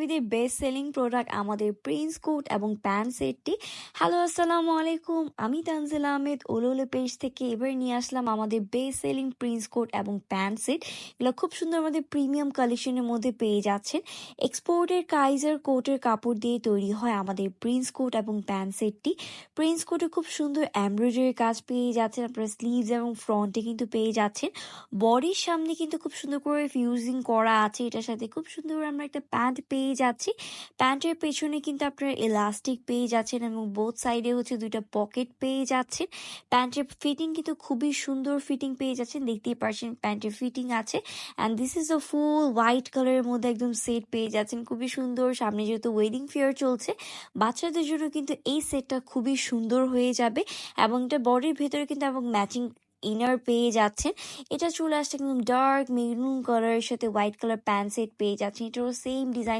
পাঞ্জাবিদের best selling product আমাদের Prince coat এবং pant সেটটি। হ্যালো, আসসালামু আলাইকুম। আমি তানজিলা আহমেদ ওলোলো পেজ থেকে এবার নিয়ে আসলাম আমাদের বেস্ট সেলিং প্রিন্স কোট এবং প্যান্ট সেট। এগুলো খুব সুন্দর আমাদের প্রিমিয়াম কালেকশনের মধ্যে পেয়ে যাচ্ছেন। এক্সপোর্টের কাইজার কোটের কাপড় দিয়ে তৈরি হয় আমাদের প্রিন্স কোট এবং প্যান্ট সেটটি। প্রিন্স কোটে খুব সুন্দর এমব্রয়ডারি কাজ পেয়ে যাচ্ছেন, আপনার স্লিভস এবং ফ্রন্টে কিন্তু পেয়ে যাচ্ছেন। বডির সামনে কিন্তু খুব সুন্দর করে ফিউজিং করা আছে, এটার সাথে খুব সুন্দর আমরা একটা প্যান্ট পেয়ে যাচ্ছি। প্যান্টের পেছনে কিন্তু আপনার ইলাস্টিক পেয়ে যাচ্ছেন এবং বোথ সাইডে হচ্ছে দুইটা পকেট পেয়ে যাচ্ছেন। প্যান্টের ফিটিং কিন্তু খুবই সুন্দর ফিটিং পেয়ে যাচ্ছেন, দেখতেই পারছেন প্যান্টের ফিটিং আছে। And this is a full white কালারের মধ্যে একদম সেট পেয়ে যাচ্ছেন, খুবই সুন্দর। সামনে যেহেতু ওয়েডিং ফেয়ার চলছে, বাচ্চাদের জন্য কিন্তু এই সেটটা খুবই সুন্দর হয়ে যাবে। এবং এটা বডির ভেতরে কিন্তু এবং ম্যাচিং ইনার পেয়ে যাচ্ছেন। এটা চলে আসছে একদম ডার্ক মেরুন কালারের সাথে হোয়াইট কালার প্যান্ট সেট পেয়ে যাচ্ছেন, এটারও সেম ডিজাইন